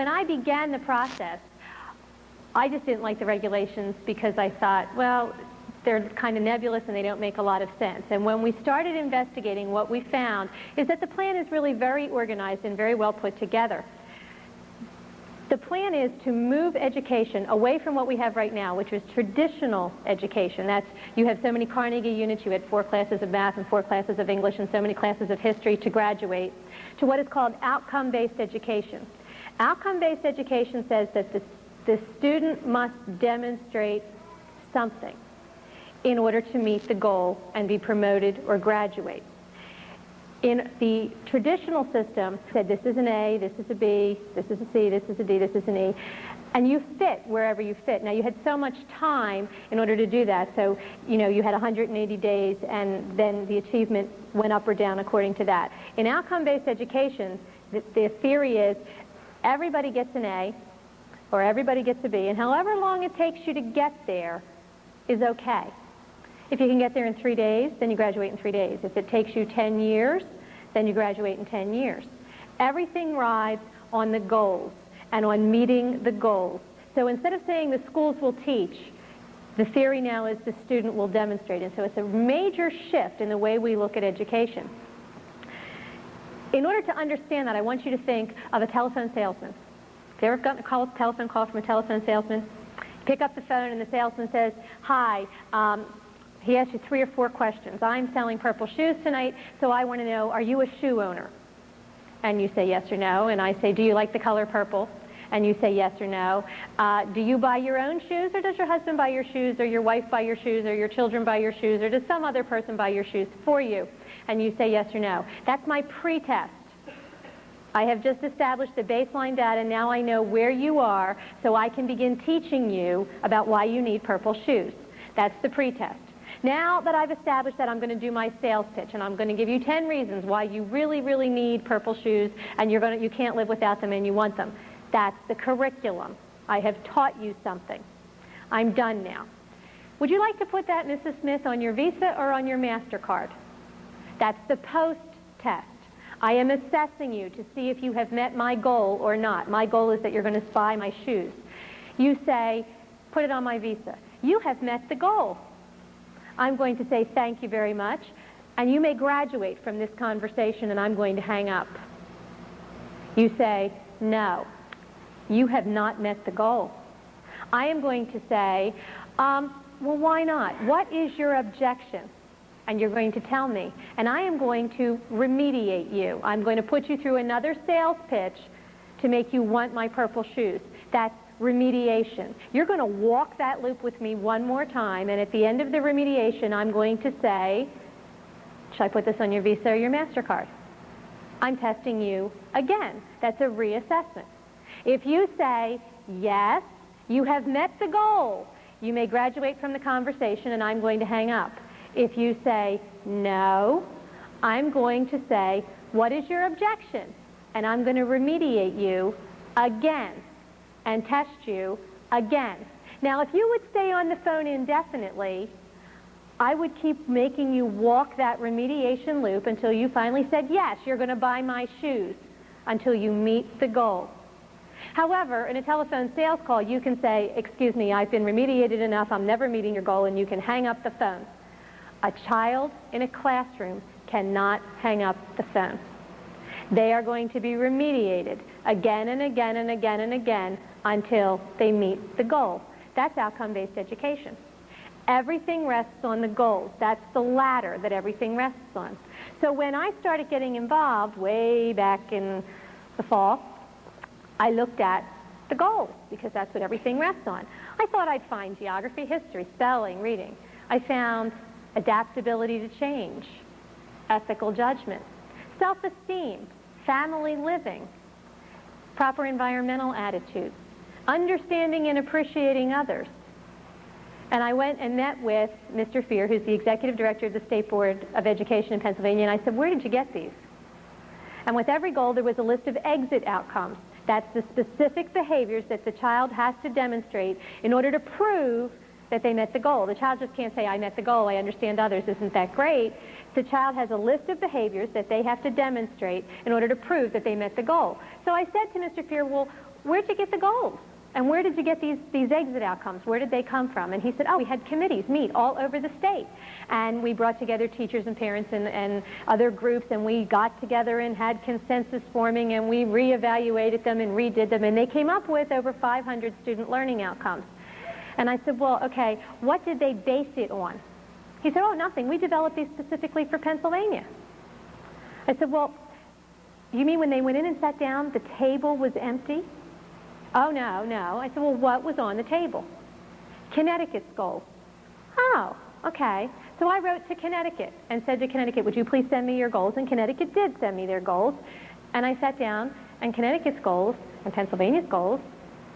When I began the process, I just didn't like the regulations because I thought, well, they're kind of nebulous and they don't make a lot of sense. And when we started investigating, what we found is that the plan is really very organized and very well put together. The plan is to move education away from what we have right now, which is traditional education. That's, you have so many Carnegie units, you had 4 classes of math and 4 classes of English and so many classes of history to graduate, to what is called outcome-based education. Outcome-based education says that the student must demonstrate something in order to meet the goal and be promoted or graduate. In the traditional system, said this is an A, this is a B, this is a C, this is a D, this is an E, and you fit wherever you fit. Now, you had so much time in order to do that, so you had 180 days, and then the achievement went up or down according to that. In outcome-based education, the theory is everybody gets an A or everybody gets a B, and however long it takes you to get there is okay. If you can get there in 3 days, then you graduate in 3 days. If it takes you 10 years, then you graduate in 10 years. Everything rides on the goals and on meeting the goals. So instead of saying the schools will teach, the theory now is the student will demonstrate. And so it's a major shift in the way we look at education. In order to understand that, I want you to think of a telephone salesman. Have you ever gotten a telephone call from a telephone salesman? You pick up the phone and the salesman says, hi, he asks you 3 or 4 questions. I'm selling purple shoes tonight, so I want to know, are you a shoe owner? And you say yes or no. And I say, do you like the color purple? And you say yes or no. Do you buy your own shoes, or does your husband buy your shoes, or your wife buy your shoes, or your children buy your shoes, or does some other person buy your shoes for you? And you say yes or no. That's my pre-test. I have just established the baseline data. Now I know where you are, so I can begin teaching you about why you need purple shoes. That's the pre-test. Now that I've established that, I'm going to do my sales pitch, and I'm going to give you 10 reasons why you really, really need purple shoes, and you can't live without them and you want them. That's the curriculum. I have taught you something. I'm done now. Would you like to put that, Mrs. Smith, on your Visa or on your MasterCard? That's the post-test. I am assessing you to see if you have met my goal or not. My goal is that you're going to buy my shoes. You say, put it on my Visa. You have met the goal. I'm going to say thank you very much, and you may graduate from this conversation, and I'm going to hang up. You say, no, you have not met the goal. I am going to say, well, why not? What is your objection? And you're going to tell me, and I am going to remediate you. I'm going to put you through another sales pitch to make you want my purple shoes. That's remediation. You're going to walk that loop with me one more time, and at the end of the remediation, I'm going to say, should I put this on your Visa or your MasterCard? I'm testing you again. That's a reassessment. If you say, yes, you have met the goal, you may graduate from the conversation, and I'm going to hang up. If you say, no, I'm going to say, what is your objection? And I'm going to remediate you again and test you again. Now, if you would stay on the phone indefinitely, I would keep making you walk that remediation loop until you finally said, yes, you're going to buy my shoes, until you meet the goal. However, in a telephone sales call, you can say, excuse me, I've been remediated enough, I'm never meeting your goal, and you can hang up the phone. A child in a classroom cannot hang up the phone. They are going to be remediated again and again and again and again until they meet the goal. That's outcome-based education. Everything rests on the goals. That's the ladder that everything rests on. So when I started getting involved way back in the fall, I looked at the goals because that's what everything rests on. I thought I'd find geography, history, spelling, reading. I found adaptability to change, ethical judgment, self-esteem, family living, proper environmental attitudes, understanding and appreciating others. And I went and met with Mr. Fear, who's the executive director of the State Board of Education in Pennsylvania, and I said, where did you get these? And with every goal, there was a list of exit outcomes. That's the specific behaviors that the child has to demonstrate in order to prove that they met the goal. The child just can't say, I met the goal, I understand others, isn't that great? The child has a list of behaviors that they have to demonstrate in order to prove that they met the goal. So I said to Mr. Fear, well, where'd you get the goals? And where did you get these exit outcomes? Where did they come from? And he said, oh, we had committees meet all over the state. And we brought together teachers and parents and other groups, and we got together and had consensus forming, and we reevaluated them and redid them, and they came up with over 500 student learning outcomes. And I said, well, okay, what did they base it on? He said, oh, nothing. We developed these specifically for Pennsylvania. I said, well, you mean when they went in and sat down, the table was empty? Oh, no, no. I said, well, what was on the table? Connecticut's goals. Oh, okay. So I wrote to Connecticut and said to Connecticut, would you please send me your goals? And Connecticut did send me their goals. And I sat down, and Connecticut's goals and Pennsylvania's goals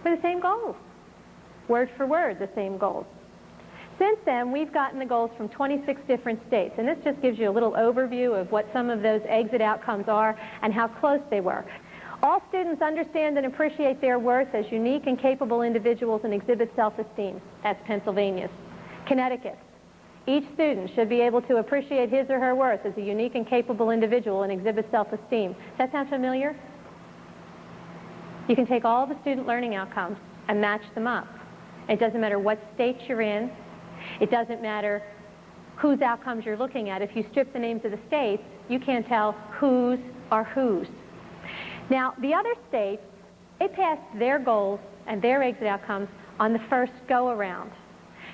were the same goals. Word for word, the same goals. Since then, we've gotten the goals from 26 different states. And this just gives you a little overview of what some of those exit outcomes are and how close they were. All students understand and appreciate their worth as unique and capable individuals and exhibit self-esteem. That's Pennsylvania's. Connecticut. Each student should be able to appreciate his or her worth as a unique and capable individual and exhibit self-esteem. Does that sound familiar? You can take all the student learning outcomes and match them up. It doesn't matter what state you're in. It doesn't matter whose outcomes you're looking at. If you strip the names of the states, you can't tell whose are whose. Now, the other states, they passed their goals and their exit outcomes on the first go-around.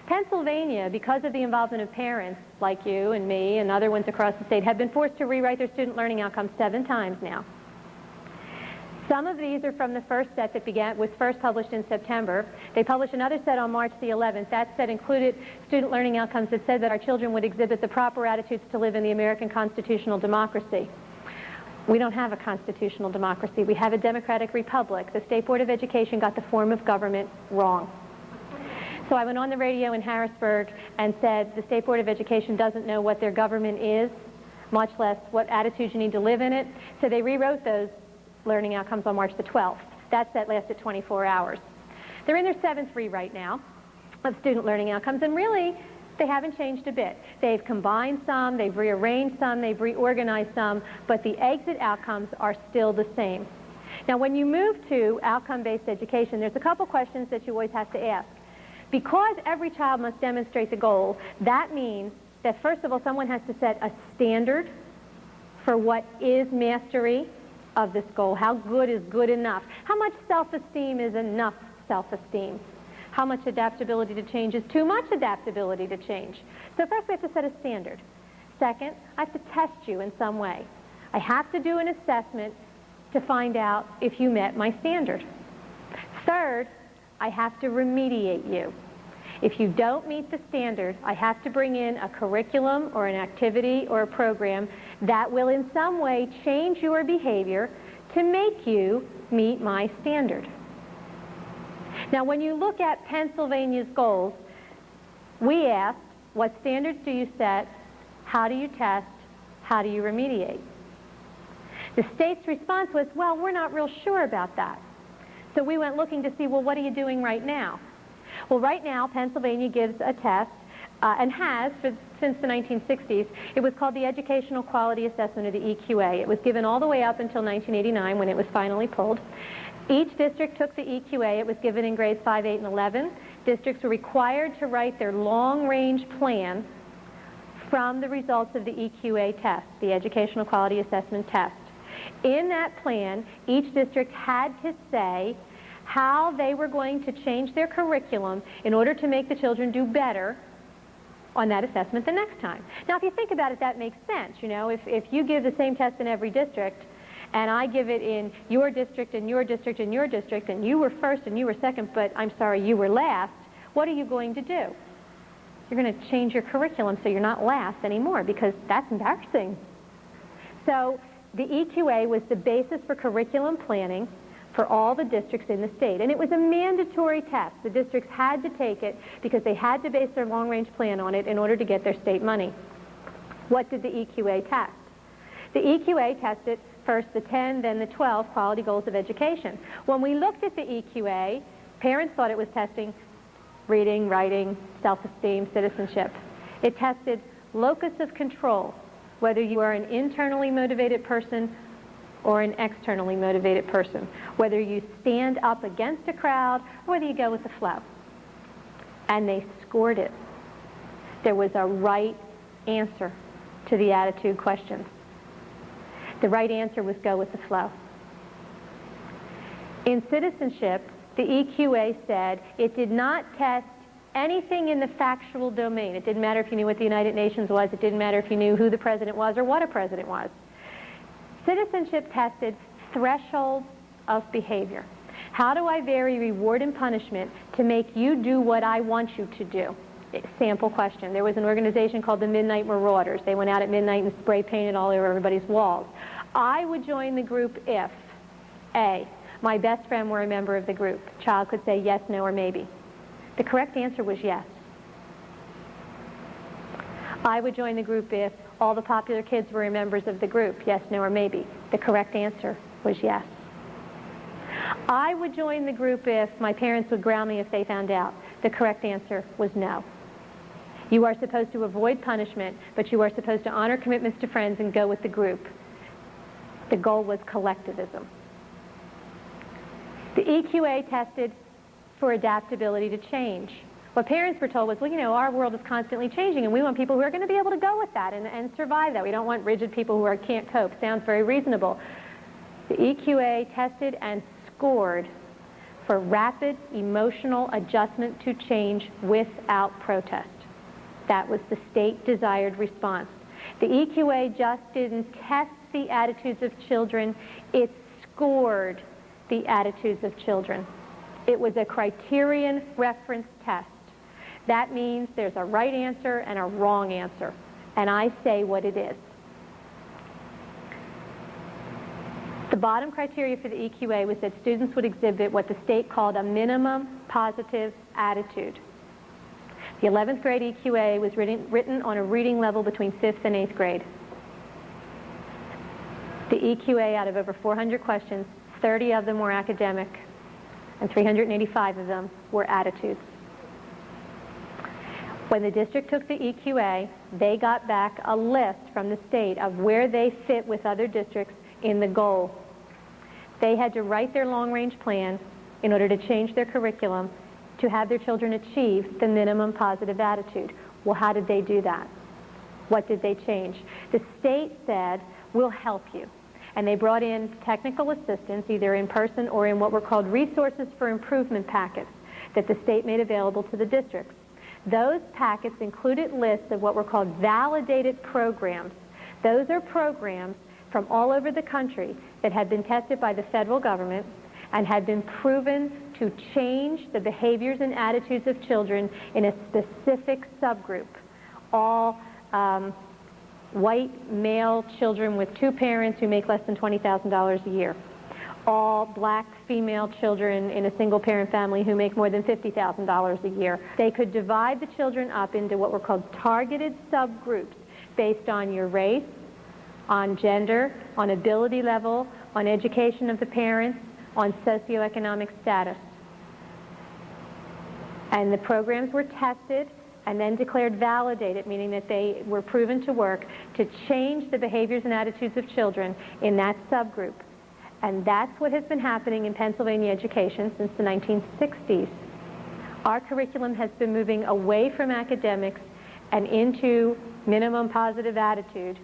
Pennsylvania, because of the involvement of parents like you and me and other ones across the state, have been forced to rewrite their student learning outcomes 7 times now. Some of these are from the first set that was first published in September. They published another set on March the 11th. That set included student learning outcomes that said that our children would exhibit the proper attitudes to live in the American constitutional democracy. We don't have a constitutional democracy. We have a democratic republic. The State Board of Education got the form of government wrong. So I went on the radio in Harrisburg and said the State Board of Education doesn't know what their government is, much less what attitudes you need to live in it. So they rewrote those learning outcomes on March the 12th. That set lasted 24 hours. They're in their 7th rewrite now of student learning outcomes, and really they haven't changed a bit. They've combined some, they've rearranged some, they've reorganized some, but the exit outcomes are still the same. Now, when you move to outcome-based education, there's a couple questions that you always have to ask. Because every child must demonstrate the goal, that means that, first of all, someone has to set a standard for what is mastery of this goal. How good is good enough? How much self-esteem is enough self-esteem? How much adaptability to change is too much adaptability to change? So first we have to set a standard. Second, I have to test you in some way. I have to do an assessment to find out if you met my standard. Third, I have to remediate you. If you don't meet the standard, I have to bring in a curriculum or an activity or a program that will in some way change your behavior to make you meet my standard. Now, when you look at Pennsylvania's goals, we asked, what standards do you set? How do you test? How do you remediate? The state's response was, well, we're not real sure about that. So we went looking to see, well, what are you doing right now? Well, right now, Pennsylvania gives a test, and has since the 1960s. It was called the Educational Quality Assessment, or the EQA. It was given all the way up until 1989 when it was finally pulled. Each district took the EQA. It was given in grades 5, 8, and 11. Districts were required to write their long-range plan from the results of the EQA test, the Educational Quality Assessment test. In that plan, each district had to say how they were going to change their curriculum in order to make the children do better on that assessment the next time. Now, if you think about it, that makes sense. You know, if you give the same test in every district, and I give it in your district and your district and your district, and you were first and you were second, but I'm sorry, you were last, what are you going to do? You're going to change your curriculum so you're not last anymore, because that's embarrassing. So the EQA was the basis for curriculum planning for all the districts in the state. And it was a mandatory test. The districts had to take it because they had to base their long-range plan on it in order to get their state money. What did the EQA test? The EQA tested first the 10, then the 12 quality goals of education. When we looked at the EQA, parents thought it was testing reading, writing, self-esteem, citizenship. It tested locus of control, whether you are an internally motivated person or an externally motivated person, whether you stand up against a crowd or whether you go with the flow. And they scored it. There was a right answer to the attitude questions. The right answer was go with the flow. In citizenship, the EQA said it did not test anything in the factual domain. It didn't matter if you knew what the United Nations was. It didn't matter if you knew who the president was or what a president was. Citizenship tested thresholds of behavior. How do I vary reward and punishment to make you do what I want you to do? Sample question. There was an organization called the Midnight Marauders. They went out at midnight and spray painted all over everybody's walls. I would join the group if A, my best friend were a member of the group. Child could say yes, no, or maybe. The correct answer was yes. I would join the group if all the popular kids were members of the group. Yes, no, or maybe. The correct answer was yes. I would join the group if my parents would ground me if they found out. The correct answer was no. You are supposed to avoid punishment, but you are supposed to honor commitments to friends and go with the group. The goal was collectivism. The EQA tested for adaptability to change. What parents were told was, well, you know, our world is constantly changing, and we want people who are going to be able to go with that and survive that. We don't want rigid people who can't cope. Sounds very reasonable. The EQA tested and scored for rapid emotional adjustment to change without protest. That was the state-desired response. The EQA just didn't test the attitudes of children, it scored the attitudes of children. It was a criterion reference test. That means there's a right answer and a wrong answer, and I say what it is. The bottom criteria for the EQA was that students would exhibit what the state called a minimum positive attitude. The 11th grade EQA was written on a reading level between 5th and 8th grade. The EQA, out of over 400 questions, 30 of them were academic, and 385 of them were attitudes. When the district took the EQA, they got back a list from the state of where they fit with other districts in the goal. They had to write their long-range plan in order to change their curriculum to have their children achieve the minimum positive attitude. Well, how did they do that? What did they change? The state said, we'll help you. And they brought in technical assistance, either in person or in what were called resources for improvement packets that the state made available to the districts. Those packets included lists of what were called validated programs. Those are programs from all over the country that had been tested by the federal government and had been proven to change the behaviors and attitudes of children in a specific subgroup. All white male children with two parents who make less than $20,000 a year. All black female children in a single parent family who make more than $50,000 a year. They could divide the children up into what were called targeted subgroups based on your race, on gender, on ability level, on education of the parents, on socioeconomic status. And the programs were tested and then declared validated, meaning that they were proven to work to change the behaviors and attitudes of children in that subgroup. And that's what has been happening in Pennsylvania education since the 1960s. Our curriculum has been moving away from academics and into minimum positive attitude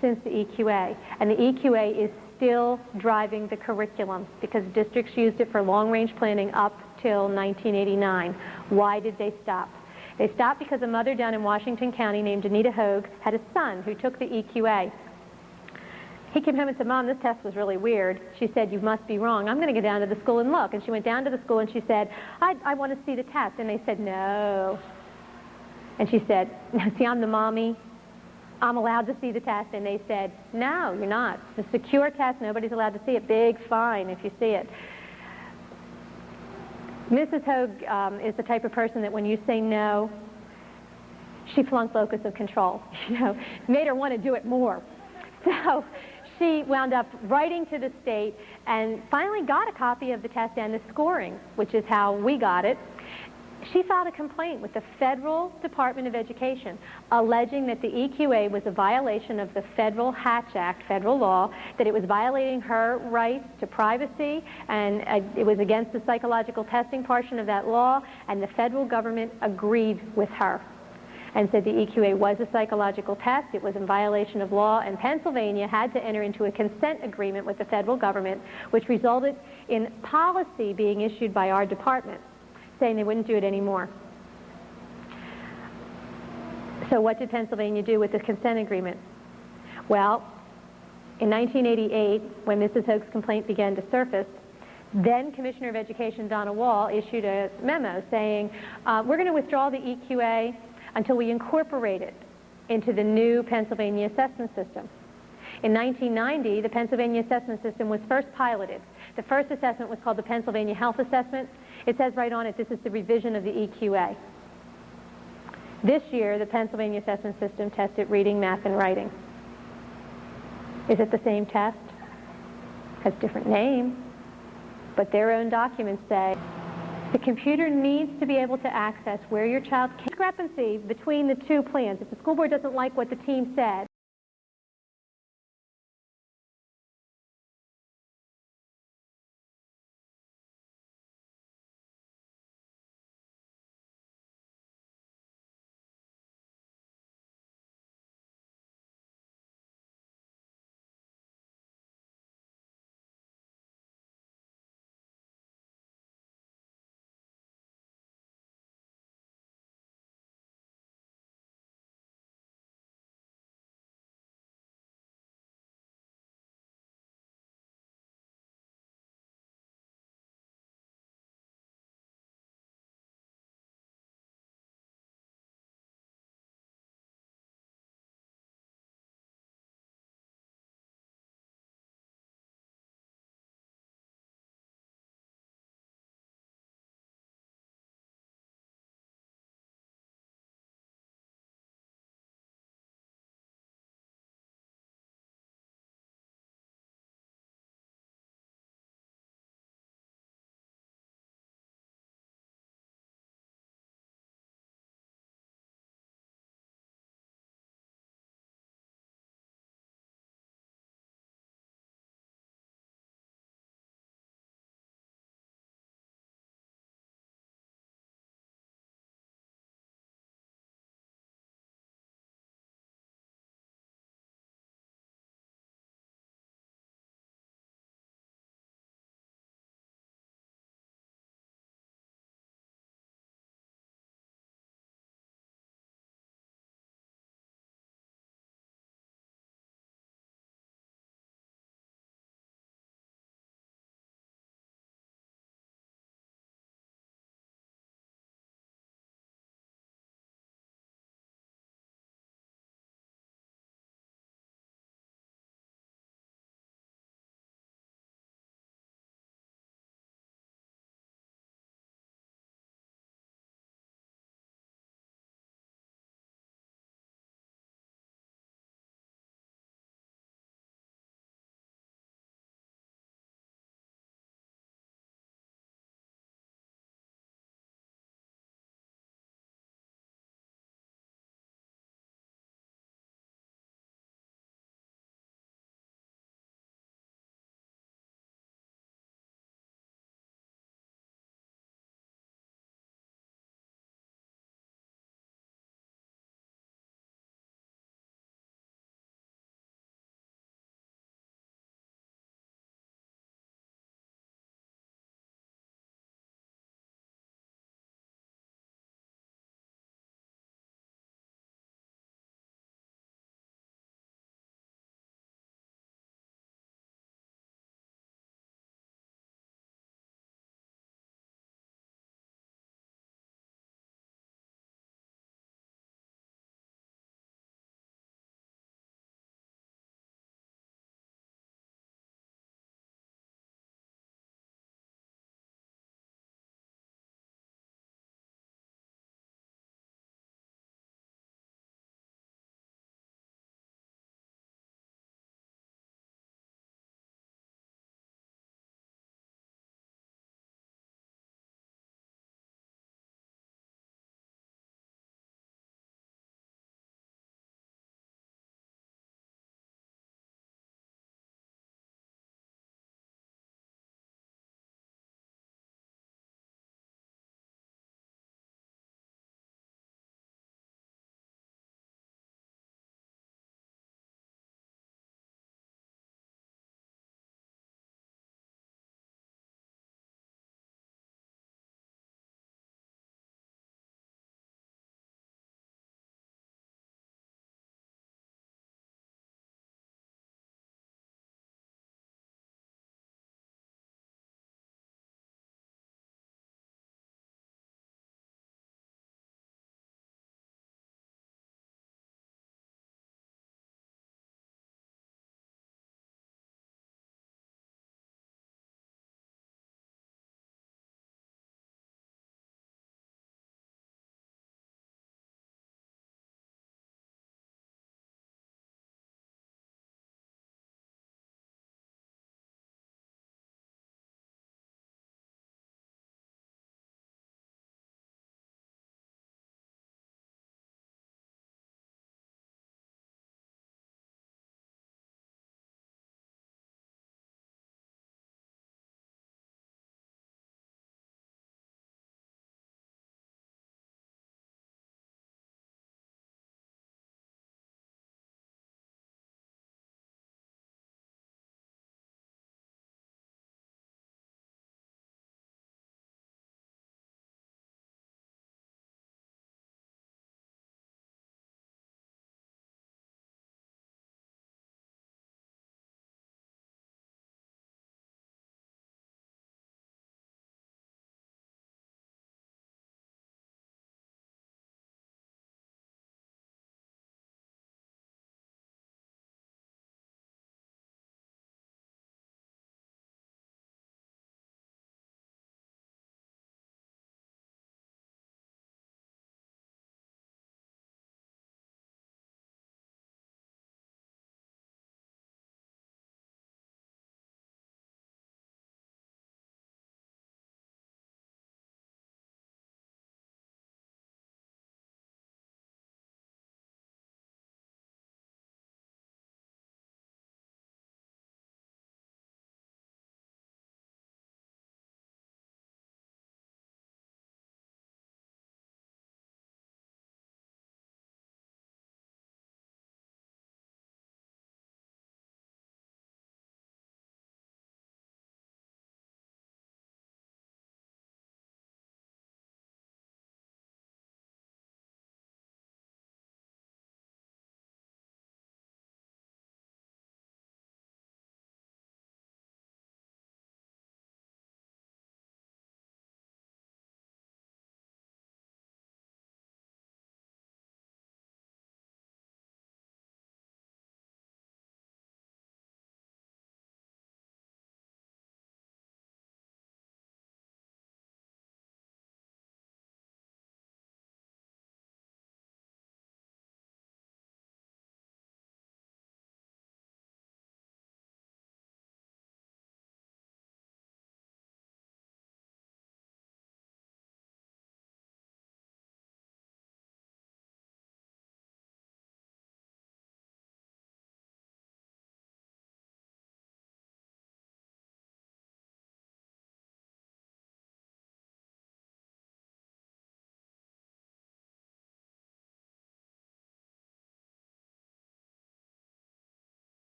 since the EQA. And the EQA is still driving the curriculum because districts used it for long-range planning up till 1989. Why did they stop? They stopped because a mother down in Washington County named Anita Hogue had a son who took the EQA. He came home and said, Mom, this test was really weird. She said, you must be wrong. I'm going to go down to the school and look. And she went down to the school and she said, I want to see the test. And they said, no. And she said, see, I'm the mommy. I'm allowed to see the test. And they said, no, you're not. It's a secure test. Nobody's allowed to see it. Big fine if you see it. Mrs. Hogue is the type of person that when you say no, she flunked locus of control. You know, made her want to do it more. So she wound up writing to the state and finally got a copy of the test and the scoring, which is how we got it. she filed a complaint with the Federal Department of Education alleging that the EQA was a violation of the Federal Hatch Act, federal law, that it was violating her rights to privacy, and it was against the psychological testing portion of that law, and the federal government agreed with her and said the EQA was a psychological test, it was in violation of law, and Pennsylvania had to enter into a consent agreement with the federal government, which resulted in policy being issued by our department saying they wouldn't do it anymore. So what did Pennsylvania do with the consent agreement? Well, in 1988, when Mrs. Hoke's complaint began to surface, then Commissioner of Education Donna Wall issued a memo saying, we're going to withdraw the EQA until we incorporate it into the new Pennsylvania assessment system. In 1990, the Pennsylvania assessment system was first piloted. The first assessment was called the Pennsylvania Health Assessment. It says right on it, this is the revision of the EQA. This year, the Pennsylvania assessment system tested reading, math, and writing. Is it the same test? Has a different name, but their own documents say the computer needs to be able to access where your child can. Discrepancy between the two plans. If the school board doesn't like what the team said,